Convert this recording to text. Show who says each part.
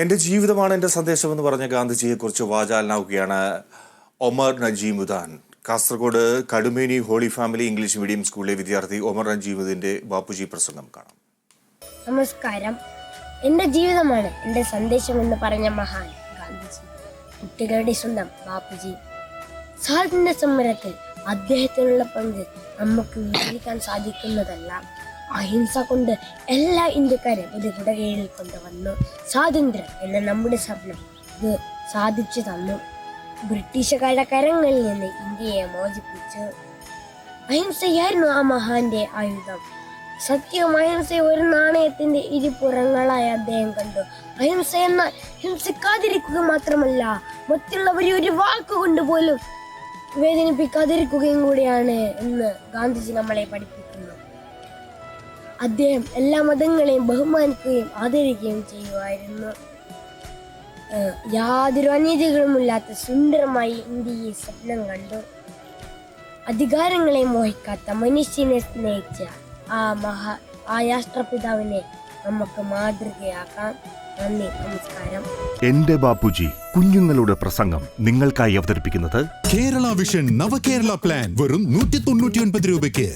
Speaker 1: എൻ്റെ ജീവിതമാണ് എൻ്റെ സന്ദേശമെന്ന് പറഞ്ഞ ഗാന്ധിജിയെക്കുറിച്ച് വാചാലനാവുകയാണ് Omar Najeemuddeen. Kasargod Kadumeni Holy Family English medium സ്കൂളിലെ വിദ്യാർത്ഥി ഒമർ നജീമുദ്ദീൻ്റെ ബാപ്പുജി പ്രസംഗം കാണാം.
Speaker 2: നമസ്കാരം. എൻ്റെ ജീവിതമാണ് എൻ്റെ സന്ദേശമെന്ന് പറഞ്ഞ മഹാൻ ഗാന്ധിജി, കുട്ടികളുടെ സ്വന്തം ബാപ്പുജി. സ്വാതന്ത്ര്യ സമരത്തിൽ അദ്ദേഹത്തിനുള്ള പങ്ക് നമുക്ക് വിവരിക്കാൻ സാധിക്കുന്നതല്ല. അഹിംസ കൊണ്ട് എല്ലാ ഇന്ത്യക്കാരും ഒരു കുടകീഴിൽ കൊണ്ടുവന്നു. സ്വാതന്ത്ര്യം എന്ന നമ്മുടെ സ്വപ്നം ഇത് സാധിച്ചു തന്നു. ബ്രിട്ടീഷുകാരുടെ കരങ്ങളിൽ നിന്ന് ഇന്ത്യയെ മോചിപ്പിച്ചു. അഹിംസയായിരുന്നു ആ മഹാന്റെ ആയുധം. സത്യവും അഹിംസ ഒരു നാണയത്തിന്റെ ഇരുപുറങ്ങളായി അദ്ദേഹം കണ്ടു. അഹിംസ എന്നാൽ ഹിംസിക്കാതിരിക്കുക മാത്രമല്ല, മറ്റുള്ളവരെ ഒരു വാക്കുകൊണ്ട് പോലും വേദനിപ്പിക്കാതിരിക്കുകയും കൂടിയാണ് എന്ന് ഗാന്ധിജി നമ്മളെ പഠിപ്പിക്കുന്നു. അദ്ദേഹം എല്ലാ മതങ്ങളെയും ബഹുമാനിക്കുകയും ആദരിക്കുകയും ചെയ്യുമായിരുന്നു. യാതൊരു അനീതികളുമില്ലാത്ത സുന്ദരമായി ഇന്ത്യയെ സ്വപ്നം കണ്ടു. അധികാരങ്ങളെ മോഹിക്കാത്ത മനുഷ്യനെ സ്നേഹിച്ച ആ രാഷ്ട്രപിതാവിനെ നമുക്ക് മാതൃകയാക്കാം. നന്ദി, നമസ്കാരം.
Speaker 3: എന്റെ ബാപ്പുജി കുഞ്ഞുങ്ങളുടെ പ്രസംഗം നിങ്ങൾക്കായി അവതരിപ്പിക്കുന്നത്
Speaker 4: കേരള വിഷൻ നവകേരള പ്ലാൻ വെറും 199 രൂപയ്ക്ക്.